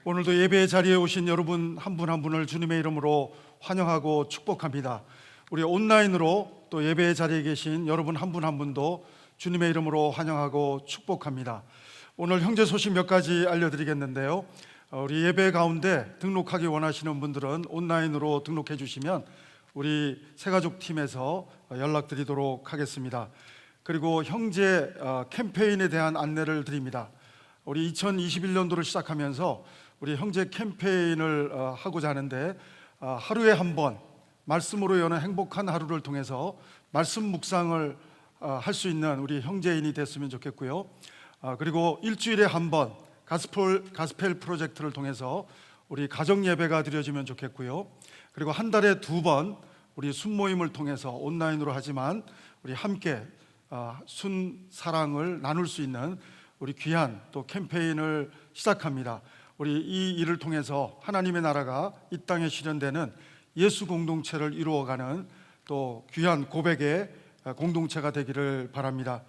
오늘도 예배 자리에 오신 여러분 한 분 한 분을 주님의 이름으로 환영하고 축복합니다. 우리 온라인으로 또 예배 자리에 계신 여러분 한 분 한 분도 주님의 이름으로 환영하고 축복합니다. 오늘 형제 소식 몇 가지 알려드리겠는데요. 우리 예배 가운데 등록하기 원하시는 분들은 온라인으로 등록해 주시면 우리 새가족 팀에서 연락드리도록 하겠습니다. 그리고 형제 캠페인에 대한 안내를 드립니다. 우리 2021년도를 시작하면서 우리 형제 캠페인을 하고자 하는데, 하루에 한 번 말씀으로 여는 행복한 하루를 통해서 말씀 묵상을 할 수 있는 우리 형제인이 됐으면 좋겠고요. 그리고 일주일에 한 번 가스펠 프로젝트를 통해서 우리 가정 예배가 드려지면 좋겠고요. 그리고 한 달에 두 번 우리 순모임을 통해서 온라인으로 하지만 우리 함께 순 사랑을 나눌 수 있는 우리 귀한 또 캠페인을 시작합니다. 우리 이 일을 통해서 하나님의 나라가 이 땅에 실현되는 예수 공동체를 이루어가는 또 귀한 고백의 공동체가 되기를 바랍니다.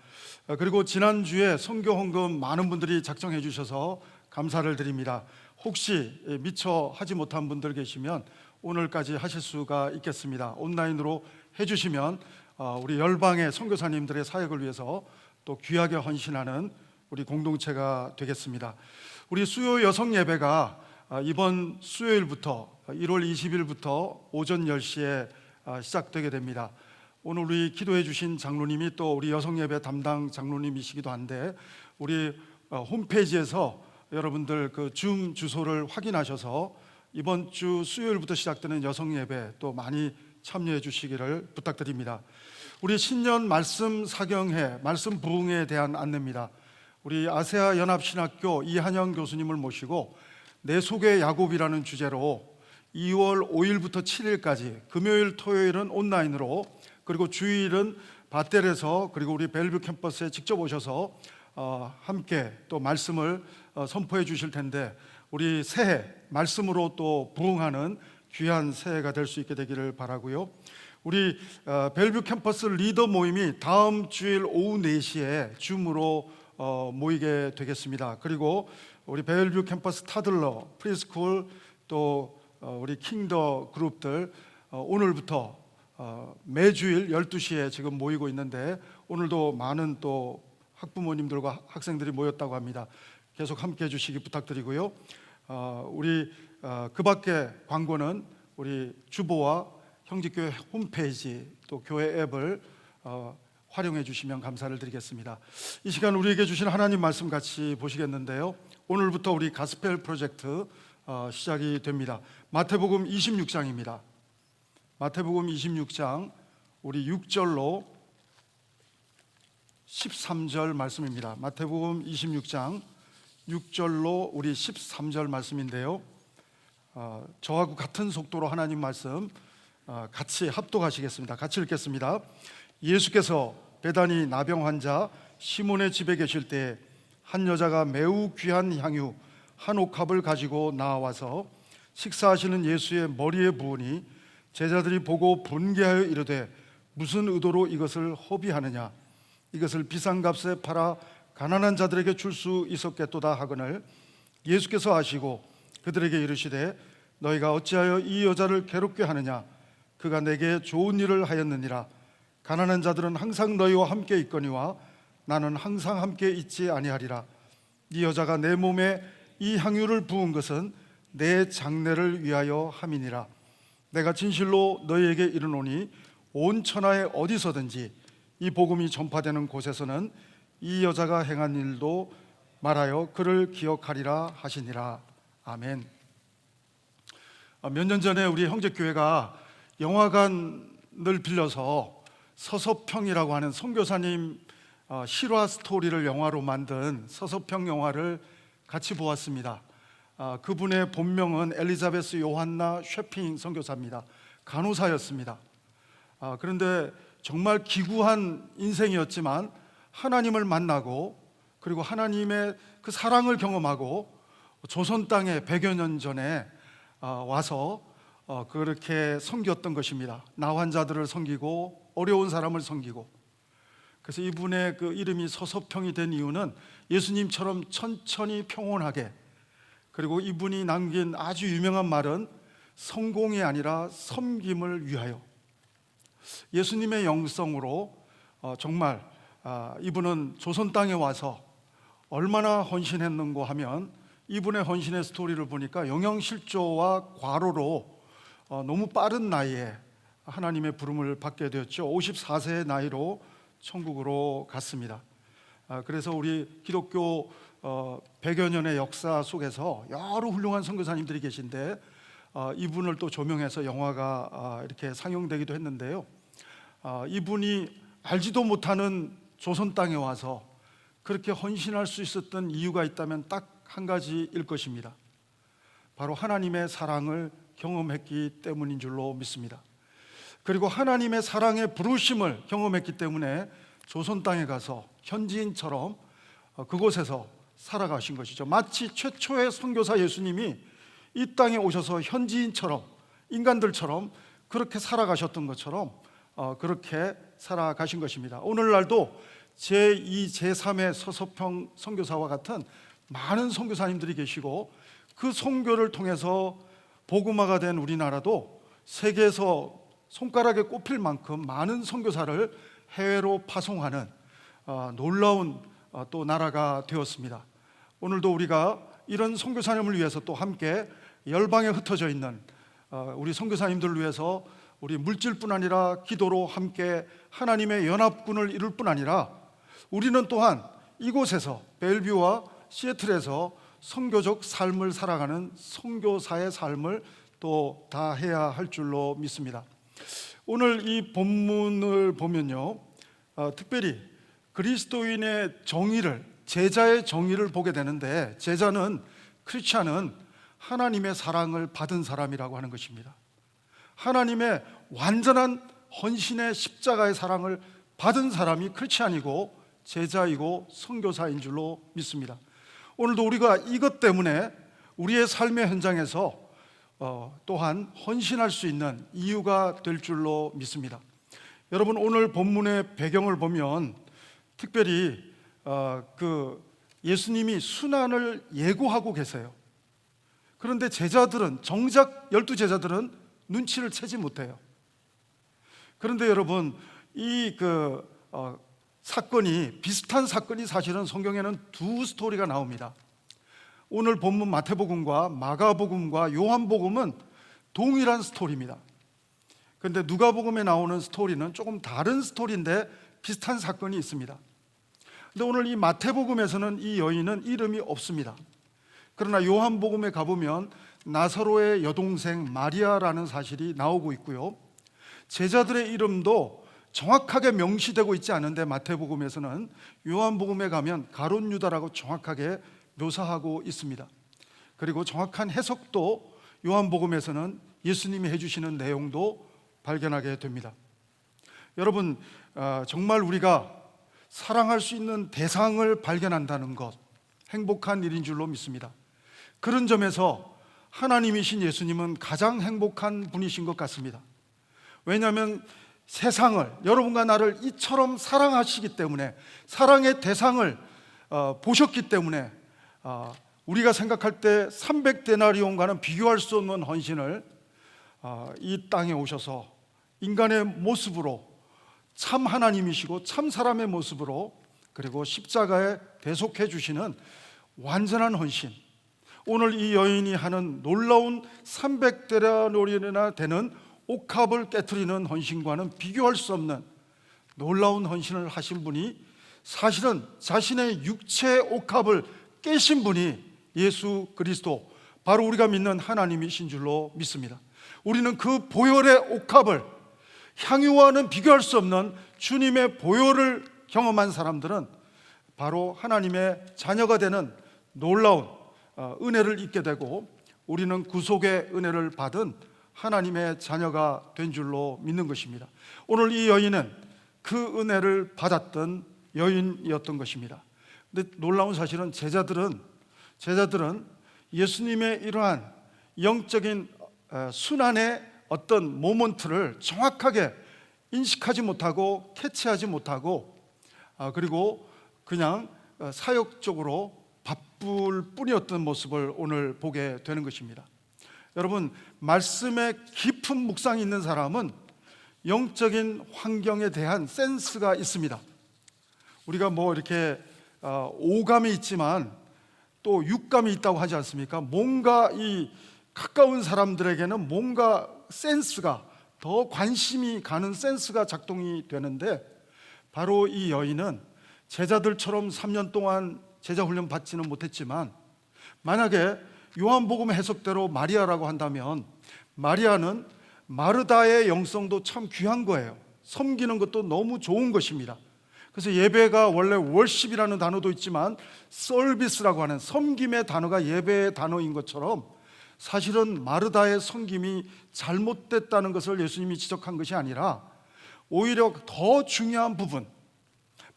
그리고 지난주에 선교 헌금 많은 분들이 작정해 주셔서 감사를 드립니다. 혹시 미처 하지 못한 분들 계시면 오늘까지 하실 수가 있겠습니다. 온라인으로 해주시면 우리 열방의 선교사님들의 사역을 위해서 또 귀하게 헌신하는 우리 공동체가 되겠습니다. 우리 수요 여성 예배가 이번 수요일부터 1월 20일부터 오전 10시에 시작되게 됩니다. 오늘 우리 기도해 주신 장로님이 또 우리 여성 예배 담당 장로님이시기도 한데, 우리 홈페이지에서 여러분들 그 줌 주소를 확인하셔서 이번 주 수요일부터 시작되는 여성 예배 또 많이 참여해 주시기를 부탁드립니다. 우리 신년 말씀 사경회, 말씀 부흥에 대한 안내입니다. 우리 아세아 연합신학교 이한영 교수님을 모시고 내 속의 야곱이라는 주제로 2월 5일부터 7일까지 금요일 토요일은 온라인으로, 그리고 주일은 밧델에서 그리고 우리 벨뷰 캠퍼스에 직접 오셔서 함께 또 말씀을 선포해 주실 텐데, 우리 새해 말씀으로 또 부흥하는 귀한 새해가 될 수 있게 되기를 바라고요. 우리 벨뷰 캠퍼스 리더 모임이 다음 주일 오후 4시에 줌으로 모이게 되겠습니다. 그리고 우리 벨뷰 캠퍼스 타들러, 프리스쿨 또 우리 킹더 그룹들 오늘부터 매주일 12시에 지금 모이고 있는데, 오늘도 많은 또 학부모님들과 학생들이 모였다고 합니다. 계속 함께 해주시기 부탁드리고요. 우리 그 밖에 광고는 우리 주보와 형제교회 홈페이지 또 교회 앱을 활용해 주시면 감사를 드리겠습니다. 이 시간 우리에게 주신 하나님 말씀 같이 보시겠는데요. 오늘부터 우리 가스펠 프로젝트 시작이 됩니다. 마태복음 26장입니다. 마태복음 26장 우리 6절로 13절 말씀입니다. 마태복음 26장 6절로 우리 13절 말씀인데요. 저하고 같은 속도로 하나님 말씀 같이 합독하시겠습니다. 같이 읽겠습니다. 예수께서 베다니 나병 환자 시몬의 집에 계실 때 한 여자가 매우 귀한 향유 한 옥합을 가지고 나와서 식사하시는 예수의 머리에 부으니 제자들이 보고 분개하여 이르되 무슨 의도로 이것을 허비하느냐, 이것을 비싼 값에 팔아 가난한 자들에게 줄 수 있었겠도다 하거늘, 예수께서 아시고 그들에게 이르시되 너희가 어찌하여 이 여자를 괴롭게 하느냐, 그가 내게 좋은 일을 하였느니라. 가난한 자들은 항상 너희와 함께 있거니와 나는 항상 함께 있지 아니하리라. 이 여자가 내 몸에 이 향유를 부은 것은 내 장례를 위하여 함이니라. 내가 진실로 너희에게 이르노니 온 천하에 어디서든지 이 복음이 전파되는 곳에서는 이 여자가 행한 일도 말하여 그를 기억하리라 하시니라. 아멘. 몇 년 전에 우리 형제교회가 영화관을 빌려서 서서평이라고 하는 선교사님 실화 스토리를 영화로 만든 서서평 영화를 같이 보았습니다. 그분의 본명은 엘리자베스 요한나 쉐핑 선교사입니다. 간호사였습니다. 그런데 정말 기구한 인생이었지만 하나님을 만나고 그리고 하나님의 그 사랑을 경험하고 조선 땅에 100여 년 전에 와서 그렇게 섬겼던 것입니다. 나 환자들을 섬기고 어려운 사람을 섬기고. 그래서 이분의 그 이름이 서서평이 된 이유는 예수님처럼 천천히 평온하게 그리고 이분이 남긴 아주 유명한 말은 성공이 아니라 섬김을 위하여. 예수님의 영성으로 정말 이분은 조선 땅에 와서 얼마나 헌신했는고 하면 이분의 헌신의 스토리를 보니까 영양실조와 과로로 너무 빠른 나이에 하나님의 부름을 받게 되었죠. 54세의 나이로 천국으로 갔습니다. 그래서 우리 기독교 100여 년의 역사 속에서 여러 훌륭한 선교사님들이 계신데 이분을 또 조명해서 영화가 이렇게 상영되기도 했는데요. 이분이 알지도 못하는 조선 땅에 와서 그렇게 헌신할 수 있었던 이유가 있다면 딱 한 가지일 것입니다. 바로 하나님의 사랑을 경험했기 때문인 줄로 믿습니다. 그리고 하나님의 사랑의 부르심을 경험했기 때문에 조선 땅에 가서 현지인처럼 그곳에서 살아가신 것이죠. 마치 최초의 선교사 예수님이 이 땅에 오셔서 현지인처럼, 인간들처럼 그렇게 살아가셨던 것처럼 그렇게 살아가신 것입니다. 오늘날도 제2, 제3의 서서평 선교사와 같은 많은 선교사님들이 계시고 그 선교를 통해서 복음화가 된 우리나라도 세계에서 손가락에 꼽힐 만큼 많은 선교사를 해외로 파송하는 놀라운 또 나라가 되었습니다. 오늘도 우리가 이런 선교사님을 위해서 또 함께 열방에 흩어져 있는 우리 선교사님들을 위해서 우리 물질뿐 아니라 기도로 함께 하나님의 연합군을 이룰 뿐 아니라 우리는 또한 이곳에서 벨뷰와 시애틀에서 선교적 삶을 살아가는 선교사의 삶을 또 다해야 할 줄로 믿습니다. 오늘 이 본문을 보면요, 특별히 그리스도인의 정의를, 제자의 정의를 보게 되는데, 제자는, 크리스찬은 하나님의 사랑을 받은 사람이라고 하는 것입니다. 하나님의 완전한 헌신의 십자가의 사랑을 받은 사람이 크리스찬이고 제자이고 선교사인 줄로 믿습니다. 오늘도 우리가 이것 때문에 우리의 삶의 현장에서 또한 헌신할 수 있는 이유가 될 줄로 믿습니다. 여러분, 오늘 본문의 배경을 보면 특별히 예수님이 순환을 예고하고 계세요. 그런데 제자들은, 정작 12제자들은 눈치를 채지 못해요. 그런데 여러분, 비슷한 사건이 사실은 성경에는 두 스토리가 나옵니다. 오늘 본문 마태복음과 마가복음과 요한복음은 동일한 스토리입니다. 그런데 누가복음에 나오는 스토리는 조금 다른 스토리인데 비슷한 사건이 있습니다. 그런데 오늘 이 마태복음에서는 이 여인은 이름이 없습니다. 그러나 요한복음에 가보면 나사로의 여동생 마리아라는 사실이 나오고 있고요, 제자들의 이름도 정확하게 명시되고 있지 않은데 마태복음에서는, 요한복음에 가면 가룟 유다라고 정확하게 묘사하고 있습니다. 그리고 정확한 해석도 요한복음에서는 예수님이 해주시는 내용도 발견하게 됩니다. 여러분, 정말 우리가 사랑할 수 있는 대상을 발견한다는 것, 행복한 일인 줄로 믿습니다. 그런 점에서 하나님이신 예수님은 가장 행복한 분이신 것 같습니다. 왜냐하면 세상을, 여러분과 나를 이처럼 사랑하시기 때문에, 사랑의 대상을 보셨기 때문에 우리가 생각할 때 300데나리온과는 비교할 수 없는 헌신을 이 땅에 오셔서 인간의 모습으로, 참 하나님이시고 참 사람의 모습으로, 그리고 십자가에 대속해 주시는 완전한 헌신, 오늘 이 여인이 하는 놀라운 300데나리온이나 되는 옥합을 깨트리는 헌신과는 비교할 수 없는 놀라운 헌신을 하신 분이, 사실은 자신의 육체의 옥합을 깨신 분이 예수 그리스도, 바로 우리가 믿는 하나님이신 줄로 믿습니다. 우리는 그 보혈의 옥합을, 향유와는 비교할 수 없는 주님의 보혈을 경험한 사람들은 바로 하나님의 자녀가 되는 놀라운 은혜를 입게 되고, 우리는 구속의 은혜를 받은 하나님의 자녀가 된 줄로 믿는 것입니다. 오늘 이 여인은 그 은혜를 받았던 여인이었던 것입니다. 근데 놀라운 사실은 제자들은 예수님의 이러한 영적인 순환의 어떤 모먼트를 정확하게 인식하지 못하고 캐치하지 못하고 그리고 그냥 사역적으로 바쁠 뿐이었던 모습을 오늘 보게 되는 것입니다. 여러분, 말씀에 깊은 묵상이 있는 사람은 영적인 환경에 대한 센스가 있습니다. 우리가 뭐 이렇게 오감이 있지만 또 육감이 있다고 하지 않습니까? 뭔가 이 가까운 사람들에게는 뭔가 센스가, 더 관심이 가는 센스가 작동이 되는데, 바로 이 여인은 제자들처럼 3년 동안 제자 훈련 받지는 못했지만, 만약에 요한복음 해석대로 마리아라고 한다면 마리아는 마르다의 영성도 참 귀한 거예요. 섬기는 것도 너무 좋은 것입니다. 그래서 예배가 원래 월십이라는 단어도 있지만 서비스라고 하는 섬김의 단어가 예배의 단어인 것처럼, 사실은 마르다의 섬김이 잘못됐다는 것을 예수님이 지적한 것이 아니라 오히려 더 중요한 부분,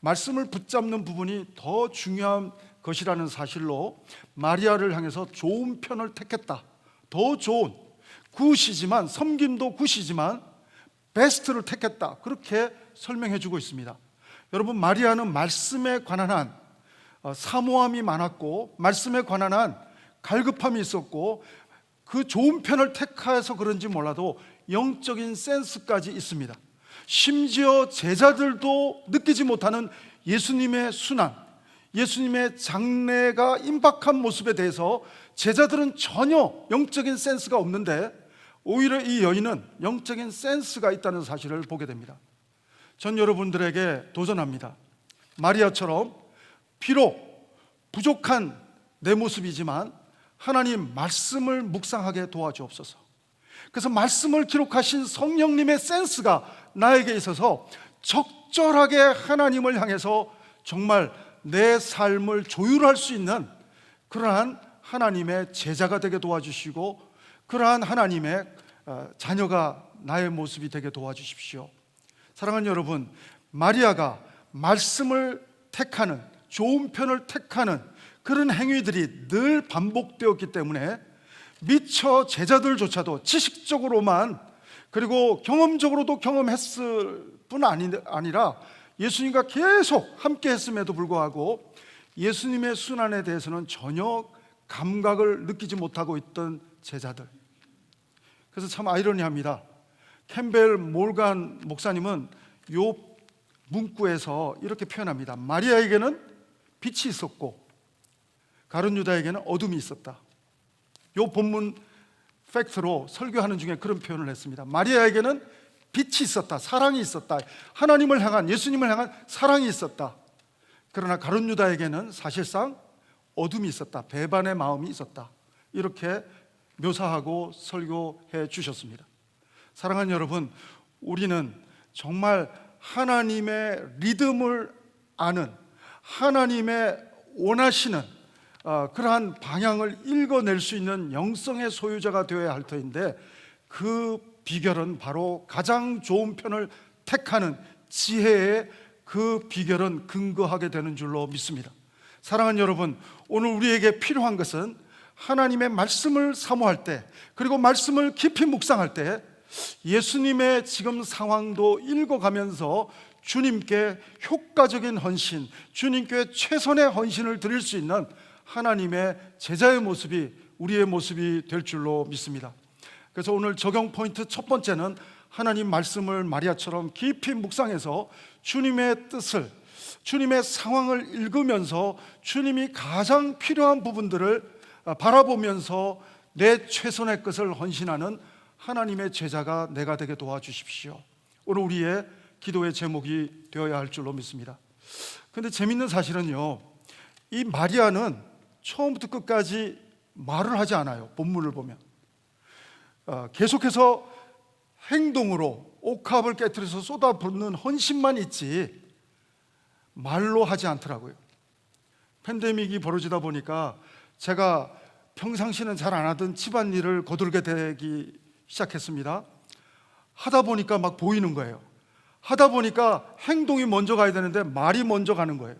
말씀을 붙잡는 부분이 더 중요한 것이라는 사실로 마리아를 향해서 좋은 편을 택했다. 더 좋은, 굿이지만, 섬김도 굿이지만 베스트를 택했다. 그렇게 설명해 주고 있습니다. 여러분, 마리아는 말씀에 관한 한 사모함이 많았고, 말씀에 관한 한 갈급함이 있었고, 그 좋은 편을 택해서 그런지 몰라도 영적인 센스까지 있습니다. 심지어 제자들도 느끼지 못하는 예수님의 순환, 예수님의 장래가 임박한 모습에 대해서 제자들은 전혀 영적인 센스가 없는데, 오히려 이 여인은 영적인 센스가 있다는 사실을 보게 됩니다. 전 여러분들에게 도전합니다. 마리아처럼 비록 부족한 내 모습이지만 하나님 말씀을 묵상하게 도와주옵소서. 그래서 말씀을 기록하신 성령님의 센스가 나에게 있어서 적절하게 하나님을 향해서 정말 내 삶을 조율할 수 있는 그러한 하나님의 제자가 되게 도와주시고, 그러한 하나님의 자녀가 나의 모습이 되게 도와주십시오. 사랑하는 여러분, 마리아가 말씀을 택하는, 좋은 편을 택하는 그런 행위들이 늘 반복되었기 때문에 미처 제자들조차도 지식적으로만, 그리고 경험적으로도 경험했을 뿐 아니라 예수님과 계속 함께 했음에도 불구하고 예수님의 순환에 대해서는 전혀 감각을 느끼지 못하고 있던 제자들. 그래서 참 아이러니합니다. 캠벨 몰간 목사님은 요 문구에서 이렇게 표현합니다. 마리아에게는 빛이 있었고 가룟 유다에게는 어둠이 있었다. 요 본문 팩트로 설교하는 중에 그런 표현을 했습니다. 마리아에게는 빛이 있었다, 사랑이 있었다, 하나님을 향한, 예수님을 향한 사랑이 있었다. 그러나 가룟 유다에게는 사실상 어둠이 있었다, 배반의 마음이 있었다. 이렇게 묘사하고 설교해 주셨습니다. 사랑하는 여러분, 우리는 정말 하나님의 리듬을 아는, 하나님의 원하시는 그러한 방향을 읽어낼 수 있는 영성의 소유자가 되어야 할 터인데, 그 비결은 바로 가장 좋은 편을 택하는 지혜의 그 비결은 근거하게 되는 줄로 믿습니다. 사랑하는 여러분, 오늘 우리에게 필요한 것은 하나님의 말씀을 사모할 때, 그리고 말씀을 깊이 묵상할 때 예수님의 지금 상황도 읽어가면서 주님께 효과적인 헌신, 주님께 최선의 헌신을 드릴 수 있는 하나님의 제자의 모습이 우리의 모습이 될 줄로 믿습니다. 그래서 오늘 적용 포인트 첫 번째는 하나님 말씀을 마리아처럼 깊이 묵상해서 주님의 뜻을, 주님의 상황을 읽으면서 주님이 가장 필요한 부분들을 바라보면서 내 최선의 것을 헌신하는 하나님의 제자가 내가 되게 도와주십시오. 오늘 우리의 기도의 제목이 되어야 할 줄로 믿습니다. 그런데 재밌는 사실은요, 이 마리아는 처음부터 끝까지 말을 하지 않아요. 본문을 보면 계속해서 행동으로 옥합을 깨트려서 쏟아붓는 헌신만 있지 말로 하지 않더라고요. 팬데믹이 벌어지다 보니까 제가 평상시는 잘 안 하던 집안일을 거들게 되기 시작했습니다. 하다 보니까 막 보이는 거예요. 하다 보니까 행동이 먼저 가야 되는데 말이 먼저 가는 거예요.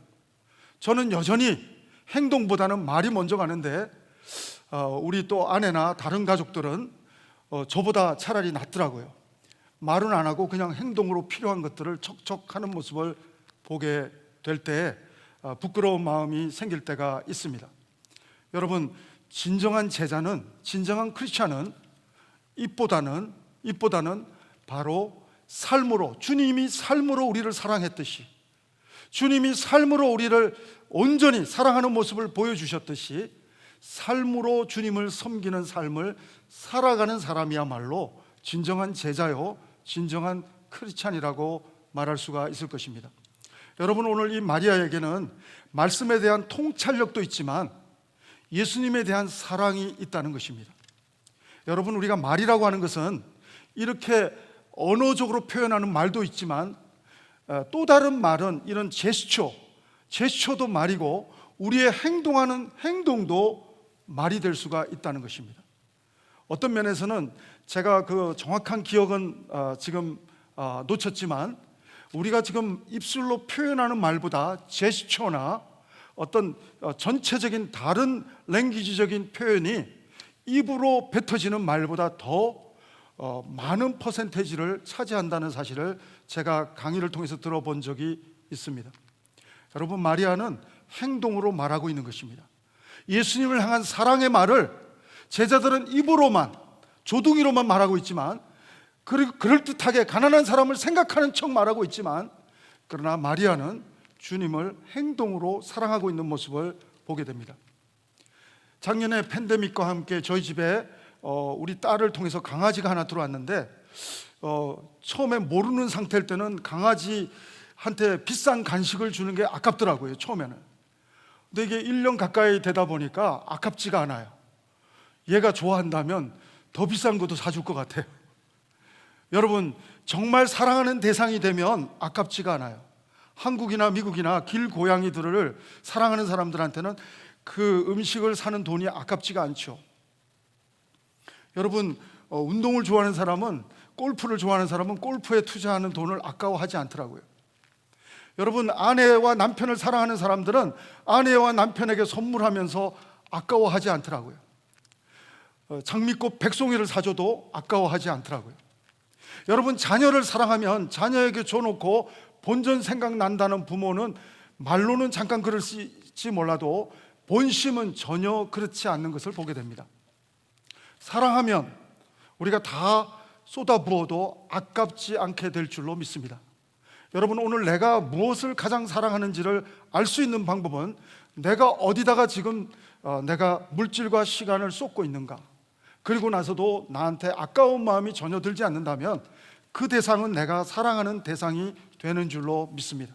저는 여전히 행동보다는 말이 먼저 가는데 우리 또 아내나 다른 가족들은 저보다 차라리 낫더라고요. 말은 안 하고 그냥 행동으로 필요한 것들을 척척 하는 모습을 보게 될 때 부끄러운 마음이 생길 때가 있습니다. 여러분, 진정한 제자는, 진정한 크리스찬은 입보다는 바로 삶으로, 주님이 삶으로 우리를 사랑했듯이, 주님이 삶으로 우리를 온전히 사랑하는 모습을 보여주셨듯이 삶으로 주님을 섬기는 삶을 살아가는 사람이야말로 진정한 제자요, 진정한 크리스찬이라고 말할 수가 있을 것입니다. 여러분, 오늘 이 마리아에게는 말씀에 대한 통찰력도 있지만 예수님에 대한 사랑이 있다는 것입니다. 여러분, 우리가 말이라고 하는 것은 이렇게 언어적으로 표현하는 말도 있지만 또 다른 말은 이런 제스처도 말이고 우리의 행동하는 행동도 말이 될 수가 있다는 것입니다. 어떤 면에서는 제가 그 정확한 기억은 지금 놓쳤지만 우리가 지금 입술로 표현하는 말보다 제스처나 어떤 전체적인 다른 랭귀지적인 표현이 입으로 뱉어지는 말보다 더 많은 퍼센테이지를 차지한다는 사실을 제가 강의를 통해서 들어본 적이 있습니다. 여러분, 마리아는 행동으로 말하고 있는 것입니다. 예수님을 향한 사랑의 말을 제자들은 입으로만, 조둥이로만 말하고 있지만, 그리고 그럴듯하게 가난한 사람을 생각하는 척 말하고 있지만, 그러나 마리아는 주님을 행동으로 사랑하고 있는 모습을 보게 됩니다. 작년에 팬데믹과 함께 저희 집에 우리 딸을 통해서 강아지가 하나 들어왔는데 처음에 모르는 상태일 때는 강아지한테 비싼 간식을 주는 게 아깝더라고요, 처음에는. 근데 이게 1년 가까이 되다 보니까 아깝지가 않아요. 얘가 좋아한다면 더 비싼 것도 사줄 것 같아요. 여러분, 정말 사랑하는 대상이 되면 아깝지가 않아요. 한국이나 미국이나 길고양이들을 사랑하는 사람들한테는 그 음식을 사는 돈이 아깝지가 않죠. 여러분, 운동을 좋아하는 사람은, 골프를 좋아하는 사람은 골프에 투자하는 돈을 아까워하지 않더라고요. 여러분, 아내와 남편을 사랑하는 사람들은 아내와 남편에게 선물하면서 아까워하지 않더라고요. 장미꽃 백송이를 사줘도 아까워하지 않더라고요. 여러분, 자녀를 사랑하면 자녀에게 줘놓고 본전 생각난다는 부모는 말로는 잠깐 그럴지 몰라도 본심은 전혀 그렇지 않는 것을 보게 됩니다. 사랑하면 우리가 다 쏟아부어도 아깝지 않게 될 줄로 믿습니다. 여러분, 오늘 내가 무엇을 가장 사랑하는지를 알 수 있는 방법은 내가 어디다가 지금 내가 물질과 시간을 쏟고 있는가, 그리고 나서도 나한테 아까운 마음이 전혀 들지 않는다면 그 대상은 내가 사랑하는 대상이 되는 줄로 믿습니다.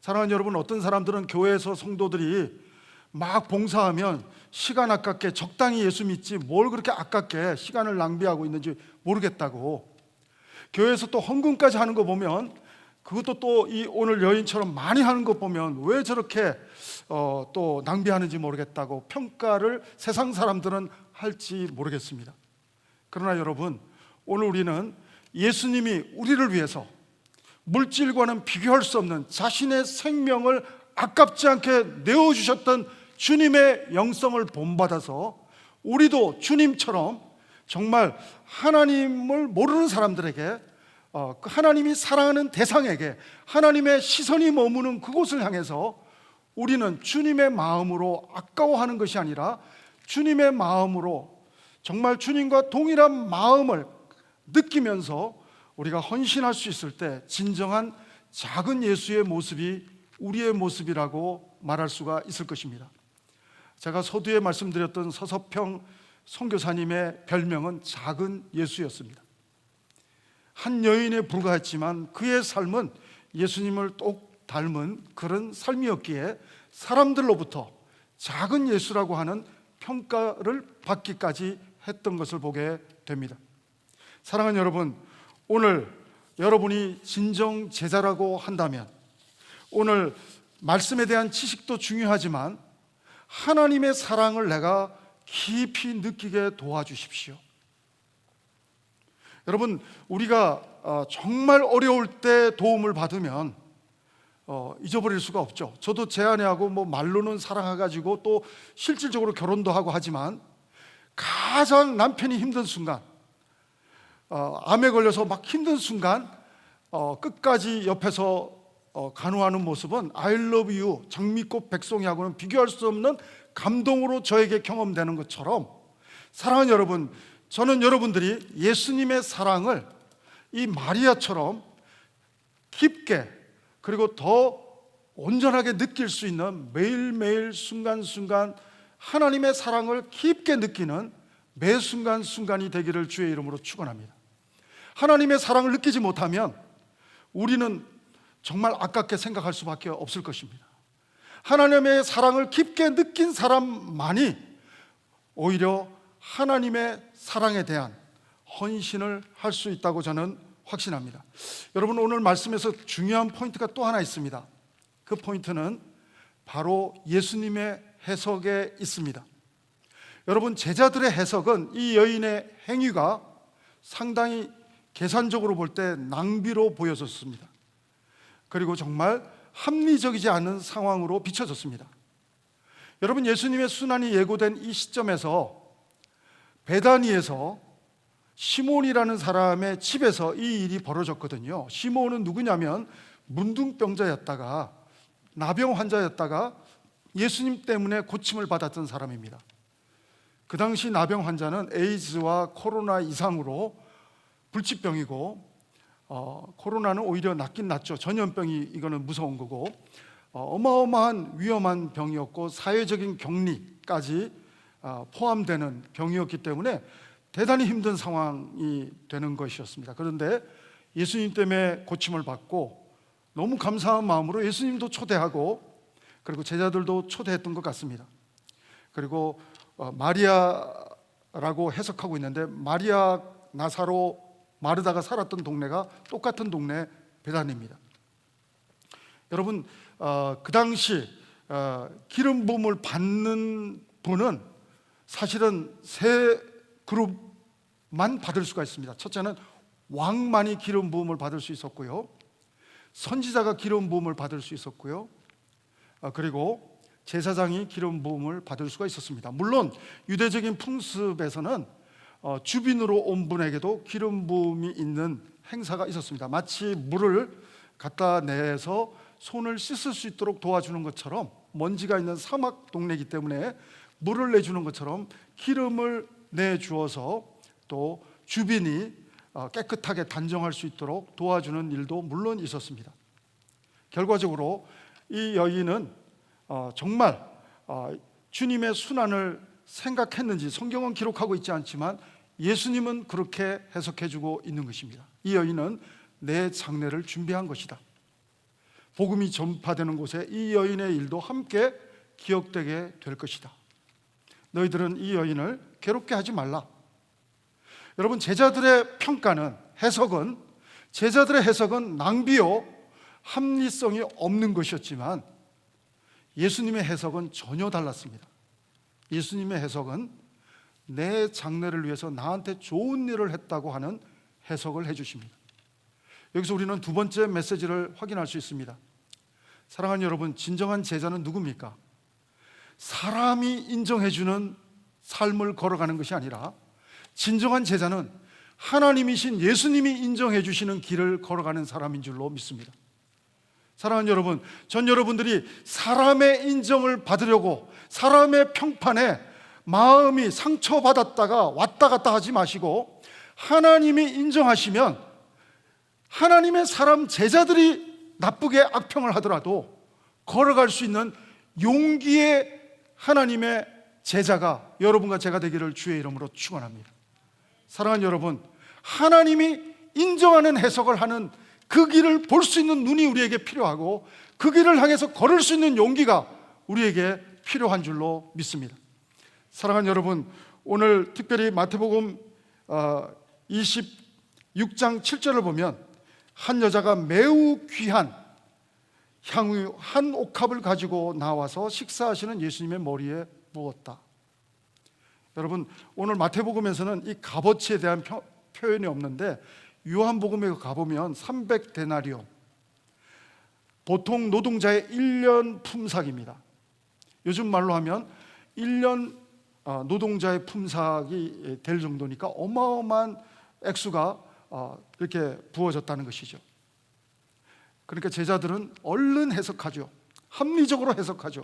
사랑하는 여러분, 어떤 사람들은 교회에서 성도들이 막 봉사하면 시간 아깝게 적당히 예수 믿지 뭘 그렇게 아깝게 시간을 낭비하고 있는지 모르겠다고, 교회에서 또 헌금까지 하는 거 보면, 그것도 또 이 오늘 여인처럼 많이 하는 거 보면 왜 저렇게 또 낭비하는지 모르겠다고 평가를 세상 사람들은 할지 모르겠습니다. 그러나 여러분, 오늘 우리는 예수님이 우리를 위해서 물질과는 비교할 수 없는 자신의 생명을 아깝지 않게 내어주셨던 주님의 영성을 본받아서 우리도 주님처럼 정말 하나님을 모르는 사람들에게, 하나님이 사랑하는 대상에게 하나님의 시선이 머무는 그곳을 향해서 우리는 주님의 마음으로 아까워하는 것이 아니라 주님의 마음으로 정말 주님과 동일한 마음을 느끼면서 우리가 헌신할 수 있을 때 진정한 작은 예수의 모습이 우리의 모습이라고 말할 수가 있을 것입니다. 제가 서두에 말씀드렸던 서서평 선교사님의 별명은 작은 예수였습니다. 한 여인에 불과했지만 그의 삶은 예수님을 똑 닮은 그런 삶이었기에 사람들로부터 작은 예수라고 하는 평가를 받기까지 했던 것을 보게 됩니다. 사랑하는 여러분, 오늘 여러분이 진정 제자라고 한다면 오늘 말씀에 대한 지식도 중요하지만 하나님의 사랑을 내가 깊이 느끼게 도와주십시오. 여러분, 우리가 정말 어려울 때 도움을 받으면 잊어버릴 수가 없죠. 저도 제 아내하고 말로는 사랑해가지고 또 실질적으로 결혼도 하고 하지만 가장 남편이 힘든 순간, 암에 걸려서 막 힘든 순간 끝까지 옆에서 간호하는 모습은 I love you, 장미꽃 백송이하고는 비교할 수 없는 감동으로 저에게 경험되는 것처럼, 사랑하는 여러분, 저는 여러분들이 예수님의 사랑을 이 마리아처럼 깊게 그리고 더 온전하게 느낄 수 있는, 매일매일 순간순간 하나님의 사랑을 깊게 느끼는 매 순간순간이 되기를 주의 이름으로 축원합니다. 하나님의 사랑을 느끼지 못하면 우리는 정말 아깝게 생각할 수밖에 없을 것입니다. 하나님의 사랑을 깊게 느낀 사람만이 오히려 하나님의 사랑에 대한 헌신을 할 수 있다고 저는 확신합니다. 여러분, 오늘 말씀에서 중요한 포인트가 또 하나 있습니다. 그 포인트는 바로 예수님의 해석에 있습니다. 여러분, 제자들의 해석은 이 여인의 행위가 상당히 계산적으로 볼 때 낭비로 보여졌습니다. 그리고 정말 합리적이지 않은 상황으로 비춰졌습니다. 여러분, 예수님의 순환이 예고된 이 시점에서 베다니에서 시몬이라는 사람의 집에서 이 일이 벌어졌거든요. 시몬은 누구냐면 문둥병자였다가, 나병 환자였다가 예수님 때문에 고침을 받았던 사람입니다. 그 당시 나병 환자는 에이즈와 코로나 이상으로 불치병이고, 코로나는 오히려 낫긴 낫죠. 전염병이 이거는 무서운 거고, 어마어마한 위험한 병이었고 사회적인 격리까지 포함되는 병이었기 때문에 대단히 힘든 상황이 되는 것이었습니다. 그런데 예수님 때문에 고침을 받고 너무 감사한 마음으로 예수님도 초대하고, 그리고 제자들도 초대했던 것 같습니다. 그리고 마리아라고 해석하고 있는데, 마리아, 나사로, 마르다가 살았던 동네가 똑같은 동네 베다니입니다. 여러분, 그 당시 기름 부음을 받는 분은 사실은 세 그룹만 받을 수가 있습니다. 첫째는 왕만이 기름 부음을 받을 수 있었고요, 선지자가 기름 부음을 받을 수 있었고요, 그리고 제사장이 기름 부음을 받을 수가 있었습니다. 물론 유대적인 풍습에서는 주빈으로 온 분에게도 기름 부음이 있는 행사가 있었습니다. 마치 물을 갖다 내서 손을 씻을 수 있도록 도와주는 것처럼, 먼지가 있는 사막 동네이기 때문에 물을 내주는 것처럼 기름을 내주어서 또 주빈이 깨끗하게 단정할 수 있도록 도와주는 일도 물론 있었습니다. 결과적으로 이 여인은 정말 주님의 순환을 생각했는지 성경은 기록하고 있지 않지만 예수님은 그렇게 해석해주고 있는 것입니다. 이 여인은 내 장례를 준비한 것이다. 복음이 전파되는 곳에 이 여인의 일도 함께 기억되게 될 것이다. 너희들은 이 여인을 괴롭게 하지 말라. 여러분, 제자들의 평가는, 해석은, 제자들의 해석은 낭비요, 합리성이 없는 것이었지만 예수님의 해석은 전혀 달랐습니다. 예수님의 해석은 내 장래를 위해서 나한테 좋은 일을 했다고 하는 해석을 해주십니다. 여기서 우리는 두 번째 메시지를 확인할 수 있습니다. 사랑하는 여러분, 진정한 제자는 누굽니까? 사람이 인정해주는 삶을 걸어가는 것이 아니라 진정한 제자는 하나님이신 예수님이 인정해 주시는 길을 걸어가는 사람인 줄로 믿습니다. 사랑하는 여러분, 전 여러분들이 사람의 인정을 받으려고 사람의 평판에 마음이 상처받았다가 왔다 갔다 하지 마시고, 하나님이 인정하시면 하나님의 사람 제자들이 나쁘게 악평을 하더라도 걸어갈 수 있는 용기의 하나님의 제자가 여러분과 제가 되기를 주의 이름으로 축원합니다. 사랑하는 여러분, 하나님이 인정하는 해석을 하는 그 길을 볼 수 있는 눈이 우리에게 필요하고, 그 길을 향해서 걸을 수 있는 용기가 우리에게 필요한 줄로 믿습니다. 사랑하는 여러분, 오늘 특별히 마태복음 26장 7절을 보면 한 여자가 매우 귀한 향유 한 옥합을 가지고 나와서 식사하시는 예수님의 머리에 부었다. 여러분, 오늘 마태복음에서는 이 값어치에 대한 표현이 없는데 요한복음에 가보면 300데나리온, 보통 노동자의 1년 품삯입니다. 요즘 말로 하면 1년 노동자의 품삯이 될 정도니까 어마어마한 액수가 이렇게 부어졌다는 것이죠. 그러니까 제자들은 얼른 해석하죠. 합리적으로 해석하죠.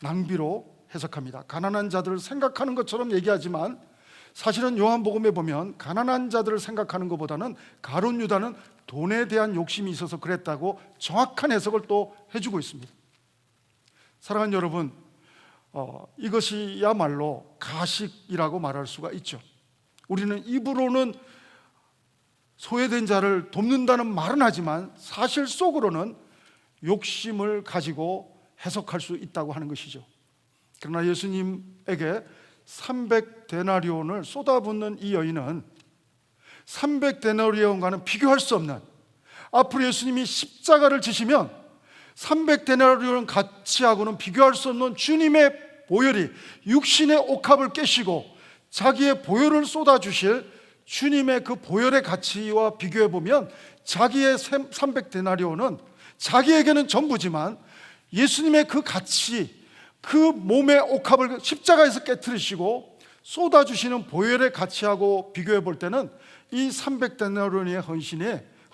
낭비로 해석합니다. 가난한 자들을 생각하는 것처럼 얘기하지만 사실은 요한복음에 보면 가난한 자들을 생각하는 것보다는 가룟 유다는 돈에 대한 욕심이 있어서 그랬다고 정확한 해석을 또 해주고 있습니다. 사랑하는 여러분, 이것이야말로 가식이라고 말할 수가 있죠. 우리는 입으로는 소외된 자를 돕는다는 말은 하지만 사실 속으로는 욕심을 가지고 해석할 수 있다고 하는 것이죠. 그러나 예수님에게 300데나리온을 쏟아붓는 이 여인은 300데나리온과는 비교할 수 없는, 앞으로 예수님이 십자가를 지시면 300데나리온 가치하고는 비교할 수 없는 주님의 보혈이 육신의 옥합을 깨시고 자기의 보혈을 쏟아주실 주님의 그 보혈의 가치와 비교해 보면 자기의 300데나리온은 자기에게는 전부지만 예수님의 그 가치, 그 몸의 옥합을 십자가에서 깨트리시고 쏟아주시는 보혈의 가치하고 비교해 볼 때는 이 300데나리온의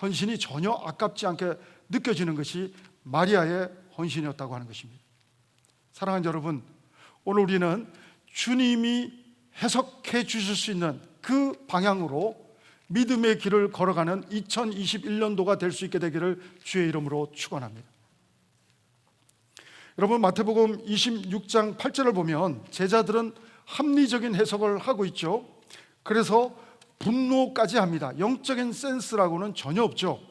헌신이 전혀 아깝지 않게 느껴지는 것이 마리아의 헌신이었다고 하는 것입니다. 사랑하는 여러분, 오늘 우리는 주님이 해석해 주실 수 있는 그 방향으로 믿음의 길을 걸어가는 2021년도가 될 수 있게 되기를 주의 이름으로 축원합니다. 여러분, 마태복음 26장 8절을 보면 제자들은 합리적인 해석을 하고 있죠. 그래서 분노까지 합니다. 영적인 센스라고는 전혀 없죠.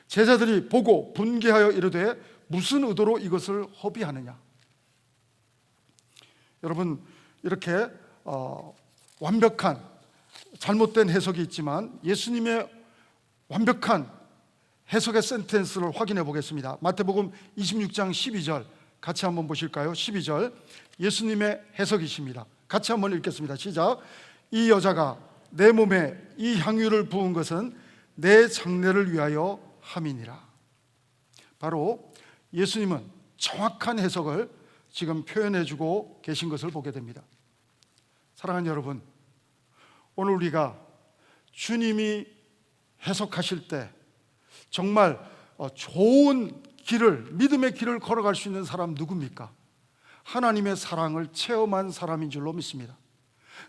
제자들이 보고 분개하여 이르되 무슨 의도로 이것을 허비하느냐. 여러분, 이렇게 완벽한 잘못된 해석이 있지만 예수님의 완벽한 해석의 센텐스를 확인해 보겠습니다. 마태복음 26장 12절 같이 한번 보실까요? 12절 예수님의 해석이십니다. 같이 한번 읽겠습니다. 시작. 이 여자가 내 몸에 이 향유를 부은 것은 내 장례를 위하여 함이니라. 바로 예수님은 정확한 해석을 지금 표현해 주고 계신 것을 보게 됩니다. 사랑하는 여러분, 오늘 우리가 주님이 해석하실 때 정말 좋은 길을, 믿음의 길을 걸어갈 수 있는 사람 누굽니까? 하나님의 사랑을 체험한 사람인 줄로 믿습니다.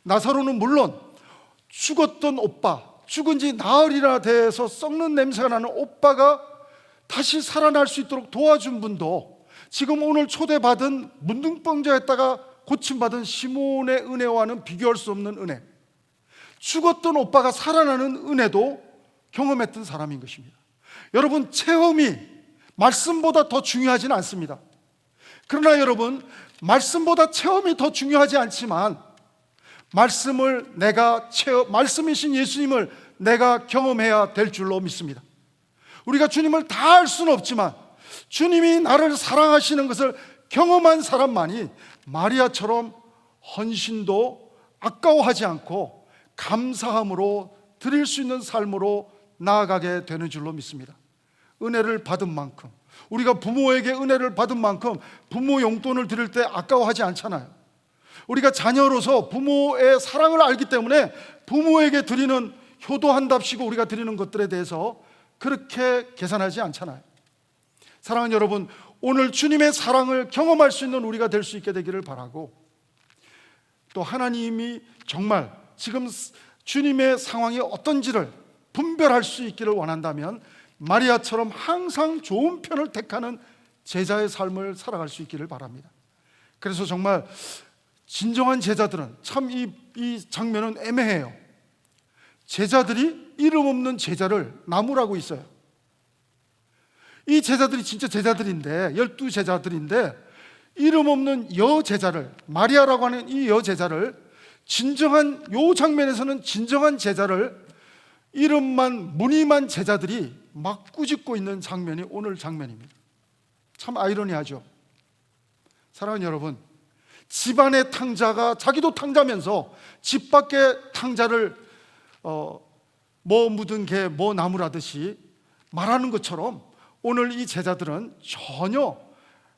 나사로는 물론 죽었던 오빠, 죽은 지 나흘이나 돼서 썩는 냄새가 나는 오빠가 다시 살아날 수 있도록 도와준 분도, 지금 오늘 초대받은 문둥병자였다가 고침받은 시몬의 은혜와는 비교할 수 없는 은혜, 죽었던 오빠가 살아나는 은혜도 경험했던 사람인 것입니다. 여러분, 체험이 말씀보다 더 중요하지는 않습니다. 그러나 여러분, 말씀보다 체험이 더 중요하지 않지만 말씀이신 예수님을 내가 경험해야 될 줄로 믿습니다. 우리가 주님을 다 알 수는 없지만 주님이 나를 사랑하시는 것을 경험한 사람만이 마리아처럼 헌신도 아까워하지 않고 감사함으로 드릴 수 있는 삶으로 나아가게 되는 줄로 믿습니다. 은혜를 받은 만큼, 우리가 부모에게 은혜를 받은 만큼 부모 용돈을 드릴 때 아까워하지 않잖아요. 우리가 자녀로서 부모의 사랑을 알기 때문에 부모에게 드리는 효도한답시고 우리가 드리는 것들에 대해서 그렇게 계산하지 않잖아요. 사랑하는 여러분, 오늘 주님의 사랑을 경험할 수 있는 우리가 될 수 있게 되기를 바라고, 또 하나님이 정말 지금 주님의 상황이 어떤지를 분별할 수 있기를 원한다면 마리아처럼 항상 좋은 편을 택하는 제자의 삶을 살아갈 수 있기를 바랍니다. 그래서 정말 진정한 제자들은 참 이 장면은 애매해요. 제자들이 이름 없는 제자를 나무라고 있어요. 이 제자들이 진짜 제자들인데, 12제자들인데 이름 없는 여제자를, 마리아라고 하는 이 여제자를, 진정한, 요 장면에서는 진정한 제자를 이름만, 무늬만 제자들이 막 꾸짖고 있는 장면이 오늘 장면입니다. 참 아이러니하죠. 사랑하는 여러분, 집안의 탕자가 자기도 탕자면서 집 밖의 탕자를 뭐 묻은 개 뭐 나무라듯이 말하는 것처럼 오늘 이 제자들은 전혀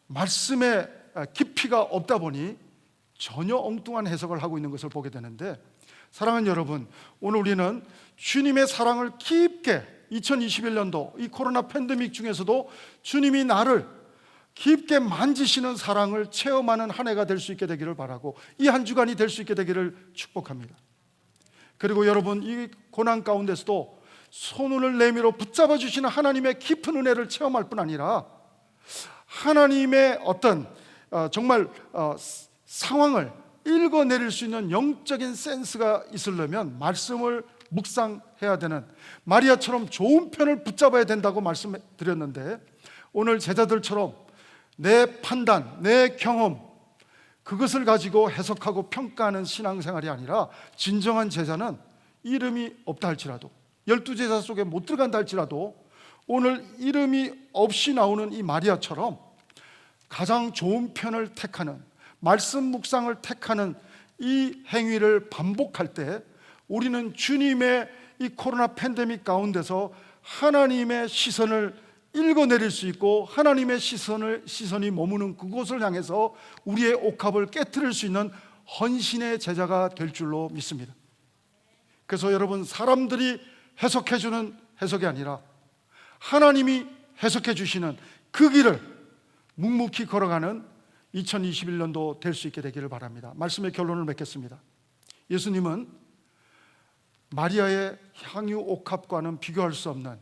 말씀의 깊이가 없다 보니 전혀 엉뚱한 해석을 하고 있는 것을 보게 되는데, 사랑하는 여러분, 오늘 우리는 주님의 사랑을 깊게 2021년도 이 코로나 팬데믹 중에서도 주님이 나를 깊게 만지시는 사랑을 체험하는 한 해가 될 수 있게 되기를 바라고, 이 한 주간이 될 수 있게 되기를 축복합니다. 그리고 여러분, 이 고난 가운데서도 손을 내밀어 붙잡아 주시는 하나님의 깊은 은혜를 체험할 뿐 아니라 하나님의 어떤 정말 상황을 읽어내릴 수 있는 영적인 센스가 있으려면 말씀을 묵상해야 되는, 마리아처럼 좋은 편을 붙잡아야 된다고 말씀드렸는데, 오늘 제자들처럼 내 판단, 내 경험, 그것을 가지고 해석하고 평가하는 신앙생활이 아니라, 진정한 제자는 이름이 없다 할지라도, 12제자 속에 못 들어간다 할지라도 오늘 이름이 없이 나오는 이 마리아처럼 가장 좋은 편을 택하는, 말씀 묵상을 택하는 이 행위를 반복할 때 우리는 주님의 이 코로나 팬데믹 가운데서 하나님의 시선을 읽어내릴 수 있고, 하나님의 시선이 머무는 그곳을 향해서 우리의 옥합을 깨트릴 수 있는 헌신의 제자가 될 줄로 믿습니다. 그래서 여러분, 사람들이 해석해주는 해석이 아니라 하나님이 해석해 주시는 그 길을 묵묵히 걸어가는 2021년도 될 수 있게 되기를 바랍니다. 말씀의 결론을 맺겠습니다. 예수님은 마리아의 향유 옥합과는 비교할 수 없는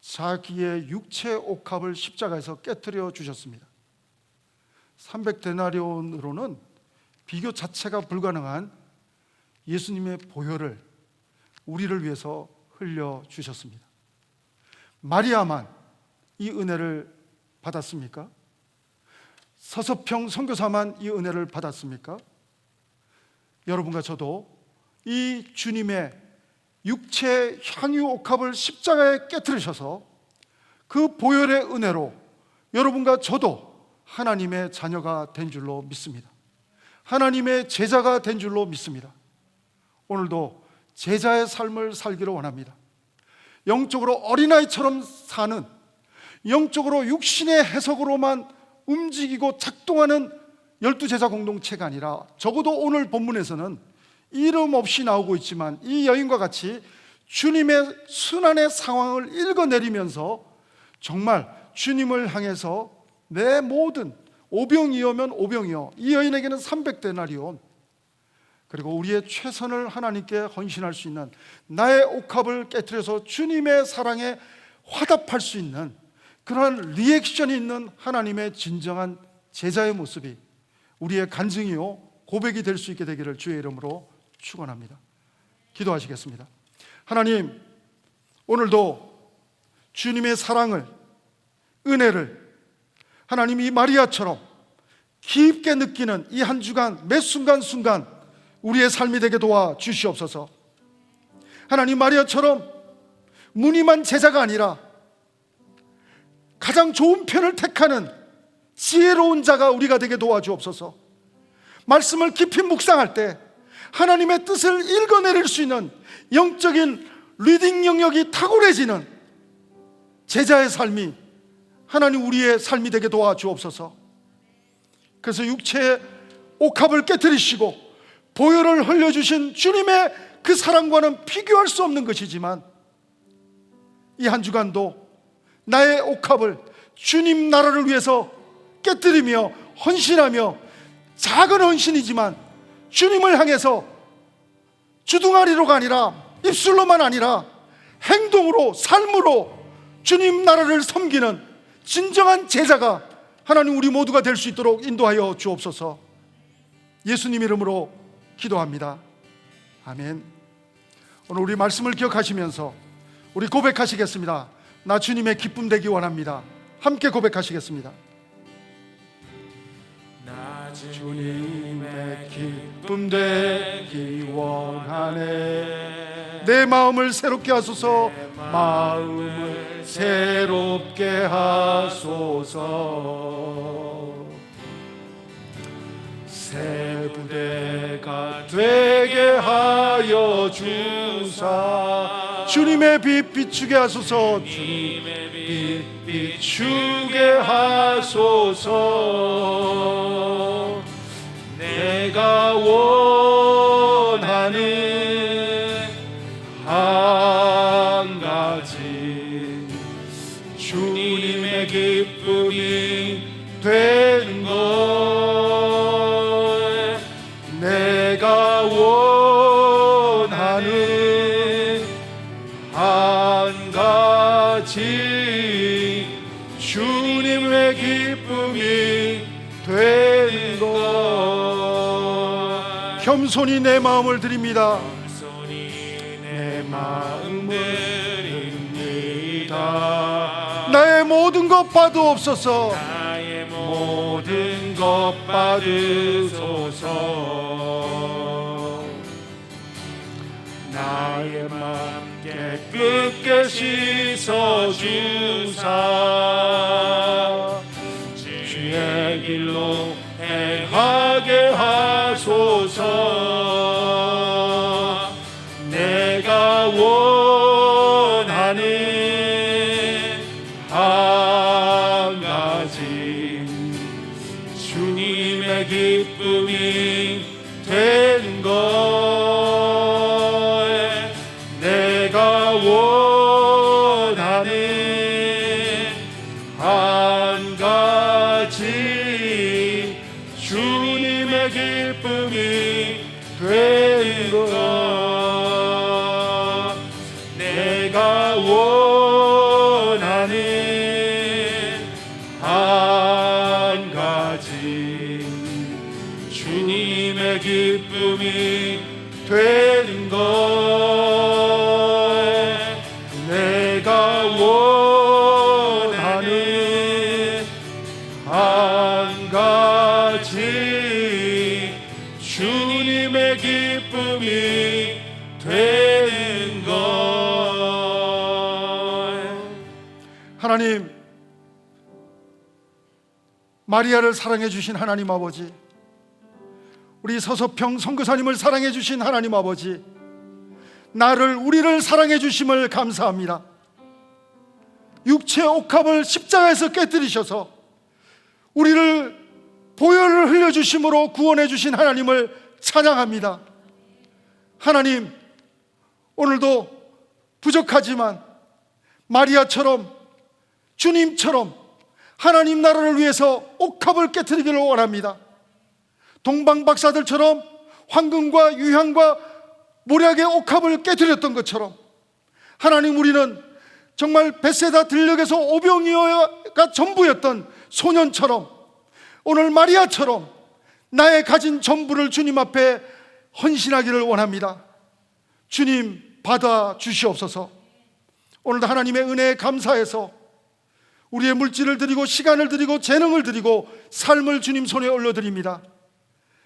자기의 육체 옥합을 십자가에서 깨트려 주셨습니다. 300데나리온으로는 비교 자체가 불가능한 예수님의 보혈을 우리를 위해서 흘려 주셨습니다. 마리아만 이 은혜를 받았습니까? 서서평 선교사만 이 은혜를 받았습니까? 여러분과 저도 이 주님의 육체 향유 옥합을 십자가에 깨트리셔서 그 보혈의 은혜로 여러분과 저도 하나님의 자녀가 된 줄로 믿습니다. 하나님의 제자가 된 줄로 믿습니다. 오늘도 제자의 삶을 살기를 원합니다. 영적으로 어린아이처럼 사는, 영적으로 육신의 해석으로만 움직이고 작동하는 12제자 공동체가 아니라, 적어도 오늘 본문에서는 이름 없이 나오고 있지만 이 여인과 같이 주님의 순환의 상황을 읽어내리면서 정말 주님을 향해서 내 모든, 오병이어면 오병이어, 이 여인에게는 300데나리온, 그리고 우리의 최선을 하나님께 헌신할 수 있는, 나의 옥합을 깨트려서 주님의 사랑에 화답할 수 있는 그러한 리액션이 있는 하나님의 진정한 제자의 모습이 우리의 간증이요 고백이 될 수 있게 되기를 주의 이름으로 축원합니다. 기도하시겠습니다. 하나님, 오늘도 주님의 사랑을, 은혜를 하나님 이 마리아처럼 깊게 느끼는 이 한 주간 매 순간순간 우리의 삶이 되게 도와 주시옵소서. 하나님, 마리아처럼 무늬만 제자가 아니라 가장 좋은 편을 택하는 지혜로운 자가 우리가 되게 도와주옵소서. 말씀을 깊이 묵상할 때 하나님의 뜻을 읽어내릴 수 있는 영적인 리딩 영역이 탁월해지는 제자의 삶이 하나님 우리의 삶이 되게 도와주옵소서. 그래서 육체의 옥합을 깨트리시고 보혈을 흘려주신 주님의 그 사랑과는 비교할 수 없는 것이지만, 이 한 주간도 나의 옥합을 주님 나라를 위해서 깨뜨리며 헌신하며, 작은 헌신이지만 주님을 향해서 주둥아리로가 아니라, 입술로만 아니라 행동으로, 삶으로 주님 나라를 섬기는 진정한 제자가 하나님 우리 모두가 될 수 있도록 인도하여 주옵소서. 예수님 이름으로 기도합니다. 아멘. 오늘 우리 말씀을 기억하시면서 우리 고백하시겠습니다. 나 주님의 기쁨 되기 원합니다. 함께 고백하시겠습니다. 나 주님의 기쁨 되기 원하네. 내 마음을 새롭게 하소서. 마음을 새롭게 하소서. 새 부대가 되게 하여 주사. 주님의 빛 비추게 하소서. 주님의 빛 비추게 하소서. 내가 원하는 한 가지, 주님의 기쁨이 되는 것 내가 원하는 한 가지 주님의 기쁨이 되는 것 겸손히 내 마음을 드립니다. 겸손히 내 마음을 드립니다. 나의 모든 것 받으옵소서. 나의 모든 것 받으소서. 나의 맘 깨끗게 씻어주사 주의 길로 행하게 하소서. 내가 원하는 한 가지 주님의 기쁨이 되는 것 내가 원하는 한 가지 주님의 기쁨이 되는 것 내가 원하는 한 가지 주님의 기쁨이 되는 것 내가 원하는 한 가지 주님의 기쁨이 되는 것. 하나님, 마리아를 사랑해 주신 하나님 아버지, 우리 서서평 선교사님을 사랑해 주신 하나님 아버지, 우리를 사랑해 주심을 감사합니다. 육체의 옥합을 십자가에서 깨뜨리셔서 우리를 보혈을 흘려주심으로 구원해 주신 하나님을 찬양합니다. 하나님, 오늘도 부족하지만 마리아처럼 주님처럼 하나님 나라를 위해서 옥합을 깨뜨리기를 원합니다. 동방박사들처럼 황금과 유향과 모략의 옥합을 깨뜨렸던 것처럼 하나님, 우리는 정말 벳세다 들녘에서 오병이어가 전부였던 소년처럼 오늘 마리아처럼 나의 가진 전부를 주님 앞에 헌신하기를 원합니다. 주님, 받아 주시옵소서. 오늘도 하나님의 은혜에 감사해서 우리의 물질을 드리고 시간을 드리고 재능을 드리고 삶을 주님 손에 올려드립니다.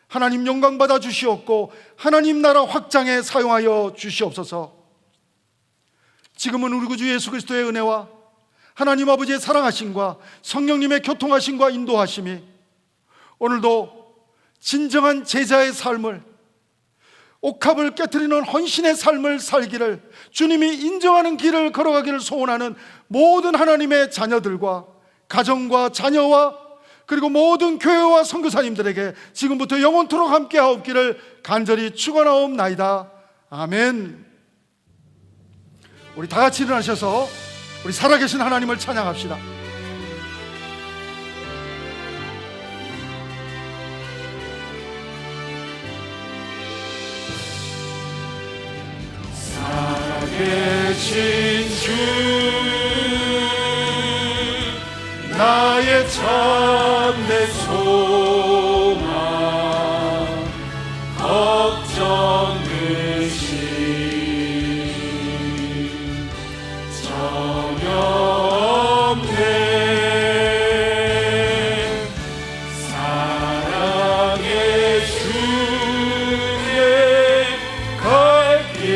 하나님 영광 받아 주시옵고 하나님 나라 확장에 사용하여 주시옵소서. 지금은 우리 구주 예수 그리스도의 은혜와 하나님 아버지의 사랑하심과 성령님의 교통하심과 인도하심이 오늘도 진정한 제자의 삶을, 옥합을 깨트리는 헌신의 삶을 살기를 주님이 인정하는 길을 걸어가기를 소원하는 모든 하나님의 자녀들과 가정과 자녀와 그리고 모든 교회와 선교사님들에게 지금부터 영원토록 함께 하옵기를 간절히 축원하옵나이다. 아멘. 우리 다 같이 일어나셔서 우리 살아계신 하나님을 찬양합시다. 살아계신 주 나의 참된 소망 걱정 의심 전혀 없네. 사랑의 주의 갈 길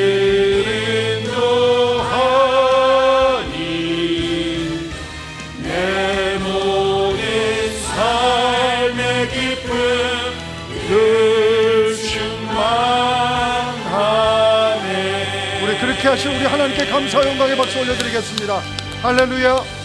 인도하니 내 모든 삶의 기쁨 늘 충만하네. 우리 그렇게 하신 우리 하나님께 감사와 영광의 박수 올려드리겠습니다. 할렐루야.